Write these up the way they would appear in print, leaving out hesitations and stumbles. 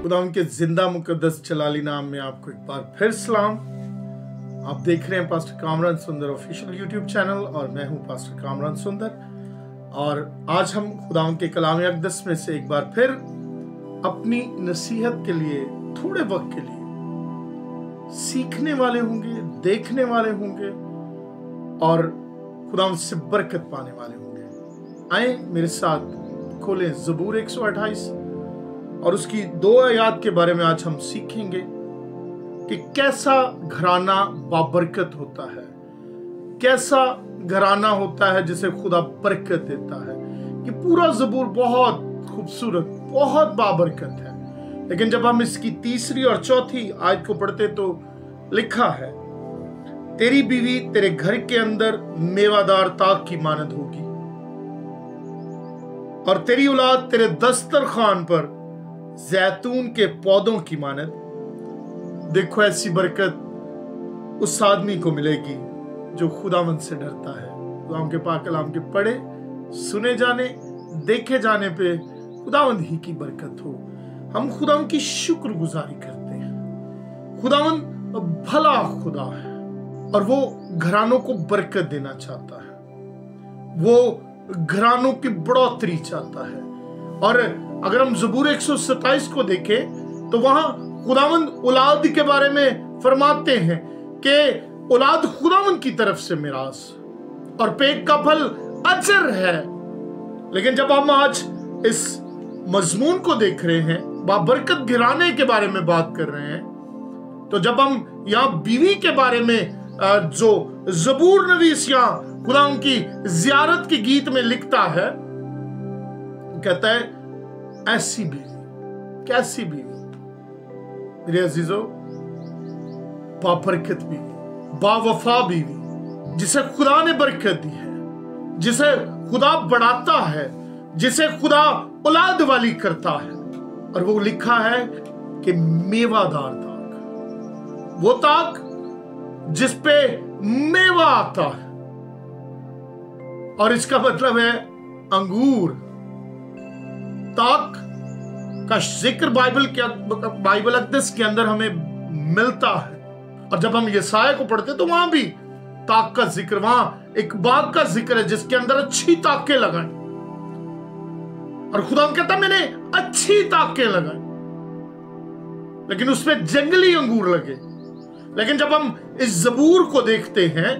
खुदावंद के जिंदा मुकद्दस जलाली नाम में आपको एक बार फिर सलाम। आप देख रहे हैं पास्टर कामरान सुंदर ऑफिशियल यूट्यूब चैनल और मैं हूं पास्टर कामरान सुंदर। और आज हम खुदावंद के कलाम अक़दस में से एक बार फिर अपनी नसीहत के लिए थोड़े वक्त के लिए सीखने वाले होंगे, देखने वाले होंगे और खुदावंद से बरकत पाने वाले होंगे। आए मेरे साथ खोलें ज़बूर 128 और उसकी 2 आयत के बारे में आज हम सीखेंगे कि कैसा घराना बाबरकत होता है, कैसा घराना होता है जिसे खुदा बरकत देता है। कि पूरा ज़बूर बहुत खूबसूरत, बहुत बाबरकत है। लेकिन जब हम इसकी 3री और 4थी आयत को पढ़ते तो लिखा है, तेरी बीवी तेरे घर के अंदर मेवादार ताक की मानद होगी और तेरी औलाद तेरे दस्तरखान पर जैतून के पौधों की मानद। देखो ऐसी बरकत उस आदमी को मिलेगी जो खुदावंद से डरता है। खुदावंद के पाक कलाम के पढ़े, सुने जाने, देखे जाने पे खुदावंद ही की बरकत हो। हम खुदावंद की शुक्रगुजारी करते हैं। खुदावंद भला खुदा है और वो घरानों को बरकत देना चाहता है, वो घरानों की बढ़ोतरी चाहता है। और अगर हम ज़बूर 127 को देखें तो वहां खुदावंद औलाद के बारे में फरमाते हैं कि औलाद खुदावंद की तरफ से मिरास और पेट का फल अजर है। लेकिन जब हम आज इस मजमून को देख रहे हैं, बाबरकत घराने के बारे में बात कर रहे हैं, तो जब हम यहाँ बीवी के बारे में जो ज़बूर नवीस यहाँ खुदावंद की ज़ियारत के गीत में लिखता है, कहता है ऐसी बीवी, कैसी बीवी मेरे अजीजों, बाबरकत बीवी, बावफा बीवी, जिसे खुदा ने बरकत दी है, जिसे खुदा बढ़ाता है, जिसे खुदा औलाद वाली करता है। और वो लिखा है कि मेवादार ताक, वो ताक जिस पे मेवा आता है। और इसका मतलब है अंगूर। ताक का जिक्र बाइबल अक़दस के अंदर हमें मिलता है। और जब हम यसाया को पढ़ते तो वहां भी ताक का जिक्र, वहां एक बाग का जिक्र है जिसके अंदर अच्छी ताकें लगाई। और खुदा कहता मैंने अच्छी ताकें लगाई, लेकिन उसमें जंगली अंगूर लगे। लेकिन जब हम इस ज़बूर को देखते हैं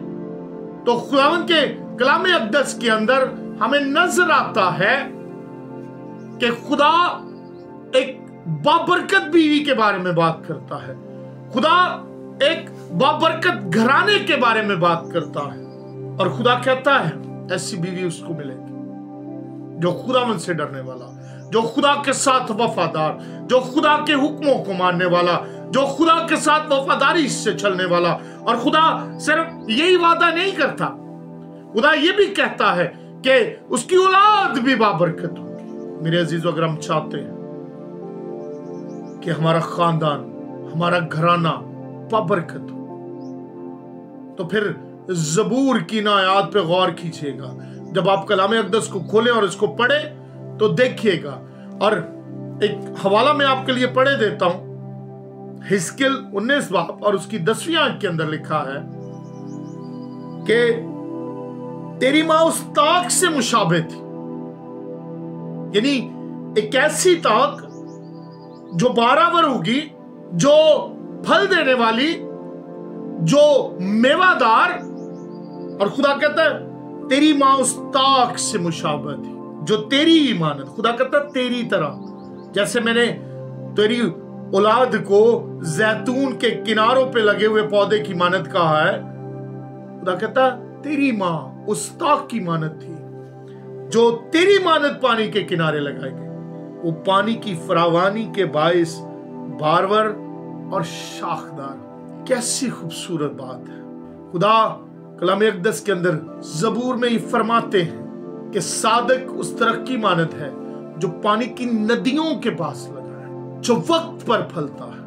तो खुदावंद के कलाम अक़दस के अंदर हमें नजर आता है कि खुदा एक बाबरकत बीवी के बारे में बात करता है, खुदा एक बाबरकत घराने के बारे में बात करता है। और खुदा कहता है ऐसी बीवी उसको मिलेगी जो खुदावंद से डरने वाला, जो खुदा के साथ वफादार, जो खुदा के हुक्मों को मानने वाला, जो खुदा के साथ वफादारी से चलने वाला। और खुदा सिर्फ यही वादा नहीं करता, खुदा ये भी कहता है कि उसकी औलाद भी बाबरकत होगी। मेरे अजीजों, अगर हम चाहते हैं कि हमारा खानदान, हमारा घराना बाबरकत हो, तो फिर ज़बूर की ना आयत पे गौर कीजिएगा। जब आप कलाम अक़दस को खोलें और इसको पढ़े तो देखिएगा। और एक हवाला मैं आपके लिए पढ़े देता हूं। हिजकियेल 19 बाब और उसकी 10वीं आयत के अंदर लिखा है कि तेरी मां उस ताक से मुशाबे थी, यानी एक ऐसी ताक जो बराबर होगी, जो फल देने वाली, जो मेवादार। और खुदा कहता है तेरी मां उस ताक से मुशाबह थी जो तेरी इमानत, खुदा कहता है तेरी तरह, जैसे मैंने तेरी औलाद को जैतून के किनारों पे लगे हुए पौधे की मानद कहा है। खुदा कहता है तेरी मां उस ताक की मानद थी जो तेरी मानद पानी के किनारे लगाई गई। वो पानी की फरावानी के बाइस बारवर और शाखदार। कैसी खूबसूरत बात है। खुदा कलाम अक़दस के अंदर ज़बूर में ही फरमाते हैं कि सादक उस दरख्त की मानद है जो पानी की नदियों के पास लगा है, जो वक्त पर फलता है,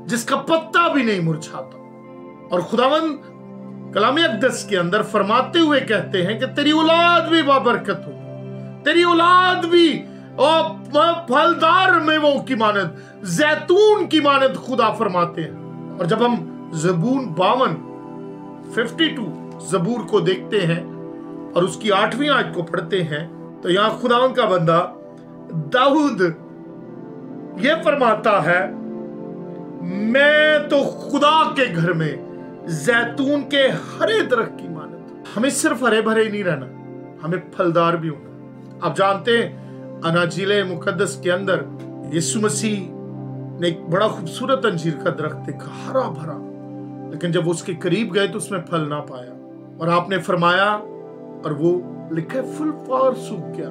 जिसका पत्ता भी नहीं मुरझाता। और खुदावंद कलाम अक़दस के अंदर फरमाते हुए कहते हैं कि तेरी औलाद भी बाबरकत होगी, तेरी औलाद भी और फलदार मेवों की मानद, जैतून की मानद खुदा फरमाते हैं। और जब हम ज़बूर 52 ज़बूर को देखते हैं और उसकी 8वीं आयत को पढ़ते हैं, तो यहां खुदावंद का बंदा दाऊद ये फरमाता है, मैं तो खुदा के घर में जैतून के हरे दरख्त की मानद। हमें सिर्फ हरे भरे नहीं रहना, हमें फलदार भी होना। आप जानते हैं अनाजीले मुकद्दस के अंदर यीशु मसीह ने एक बड़ा खूबसूरत अंजीर का दरख्त देखा, हरा भरा, लेकिन जब उसके करीब गए तो उसमें फल ना पाया। और आपने फरमाया, और वो लिखा फुल फार सूख गया।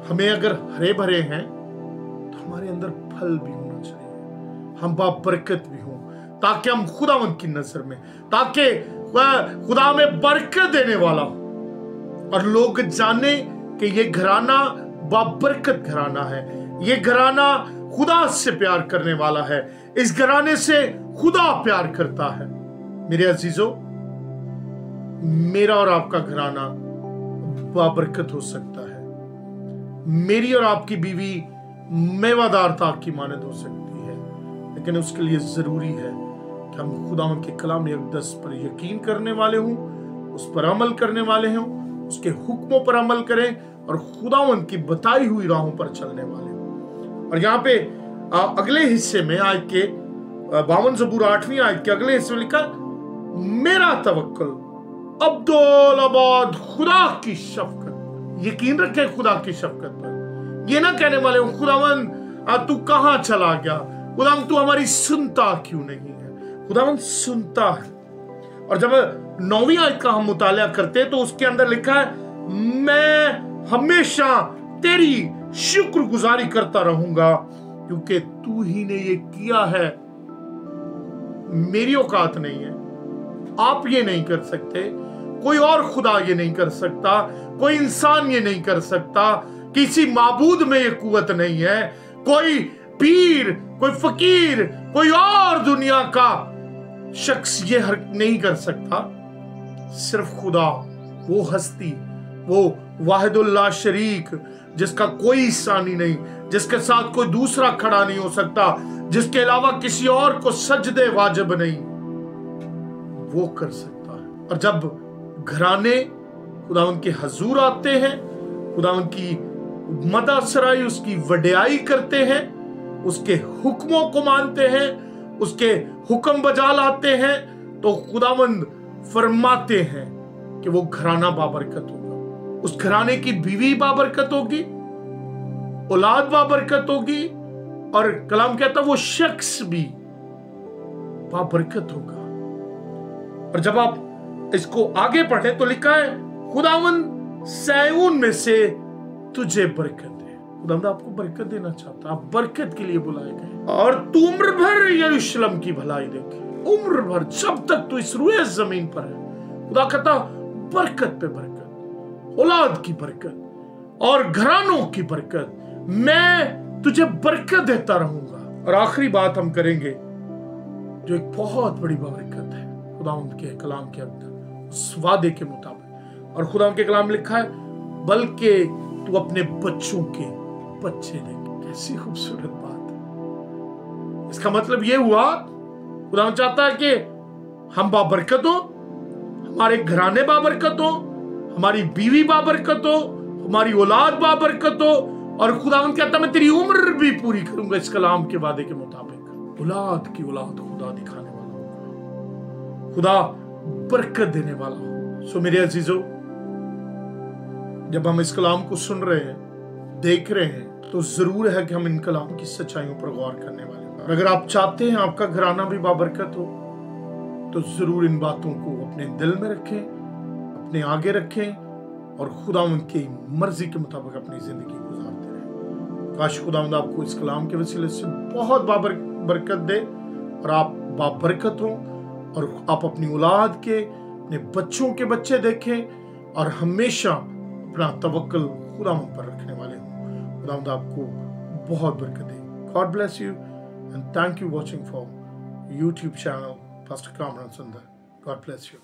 हमें अगर हरे भरे हैं तो हमारे अंदर फल भी होना चाहिए, हम बाबरकत भी हों, ताकि हम खुदावंद की नजर में, ताकि खुदा में बरकत देने वाला हो और लोग जाने कि ये घराना बाबरकत घराना है, ये घराना खुदा से प्यार करने वाला है, इस घराने से खुदा प्यार करता है। मेरे अजीजों, मेरा और आपका घराना बाबरकत हो सकता है, मेरी और आपकी बीवी मेवादारता की मानद हो सकती है, लेकिन उसके लिए जरूरी है कि हम खुदावंद के कलाम मुक़द्दस पर यकीन करने वाले हों, उस पर अमल करने वाले हों, उसके हुक्मों पर अमल करें और खुदावंद की बताई हुई राहों पर चलने वाले हों। और यहाँ पे अगले हिस्से में आयत के 52 ज़बूर 8वीं आयत के अगले हिस्से में लिखा, मेरा तवक्कुल अब्दुल आबाद खुदा की शफकत। यकीन रखे खुदा की शफकत पर। ये ना कहने वाले हो खुदावंद तू कहां चला गया, खुदावंद तू हमारी सुनता क्यों नहीं है। खुदावंद सुनता है। और जब 9वीं आयत का हम मुताला करते हैं तो उसके अंदर लिखा है, मैं हमेशा तेरी शुक्रगुजारी करता रहूंगा क्योंकि तू ही ने ये किया है, मेरी औकात नहीं है, आप ये नहीं कर सकते, कोई और खुदा ये नहीं कर सकता, कोई इंसान ये नहीं कर सकता, किसी माबूद में ये कुव्वत नहीं है, कोई पीर, कोई फकीर, कोई और दुनिया का शख्स ये नहीं कर सकता। सिर्फ खुदा, वो हस्ती, वो वाहिदुल्लाह शरीक, जिसका कोई सानी नहीं, जिसके साथ कोई दूसरा खड़ा नहीं हो सकता, जिसके अलावा किसी और को सजदे वाजिब नहीं, वो कर सकता है। और जब घराने खुदावंद के हजूर आते हैं, खुदावंद की मदद सराई, उसकी वड्याई करते हैं, उसके हुक्मों को मानते हैं, उसके हुक्म बजा लाते हैं, तो खुदावंद फरमाते हैं कि वो घराना बाबरकत होगा, उस घराने की बीवी बाबरकत होगी, औलाद बाबरकत होगी, और कलाम कहता वो शख्स भी बाबरकत होगा। और जब आप इसको आगे पढ़े तो लिखा है, खुदावंद सैऊन में से तुझे बरकत दे। खुदावंद आपको बरकत देना चाहता, आप बरकत के लिए बुलाए गए, और तू उम्र भर यरूशलेम की भलाई देखे, उम्र भर, जब तक तू इस रुए जमीन पर है। खुदा कहता बरकत पे बरकत, औलाद की बरकत और घरानों की बरकत, मैं तुझे बरकत देता रहूंगा। और आखिरी बात हम करेंगे जो एक बहुत बड़ी बरकत है खुदावंद के कलाम के अंदर, उस वादे के मुताबिक। और खुदावंद के कलाम लिखा है, बल्कि तू अपने बच्चों के बच्चे देख। कैसी खूबसूरत बात है। इसका मतलब ये हुआ, खुदावंद चाहता है कि हम बाबरकत हो, हमारे घराने बाबरकत हो, हमारी बीवी बाबरकत हो, हमारी औलाद बाबरकत हो, और खुदावंद कहता मैं तेरी उम्र भी पूरी करूंगा इस कलाम के वादे के मुताबिक। औलाद की औलाद खुदा दिखाने वाला होगा, खुदा बरकत देने वाला हो। सो मेरे अजीजों, जब हम इस कलाम को सुन रहे हैं, देख रहे हैं, तो जरूर है कि हम इन कलाम की सच्चाइयों पर गौर करने वाले हैं। और अगर आप चाहते हैं आपका घराना भी बाबरकत हो, तो जरूर इन बातों को अपने दिल में रखें, अपने आगे रखें, और खुदावंद की मर्जी के मुताबिक अपनी जिंदगी गुजारते रहें। काश खुदावंद आपको इस कलाम के वसीले से बहुत बरकत दे, और आप बाबरकत हो, और आप अपनी औलाद के, अपने बच्चों के बच्चे देखें, और हमेशा अपना तवक्कुल खुदावंद पर रखने वाले हों। खुदावंद आपको बहुत बरकत दे। God bless you and thank you watching for YouTube channel Pastor Kamran Sundar. God bless you.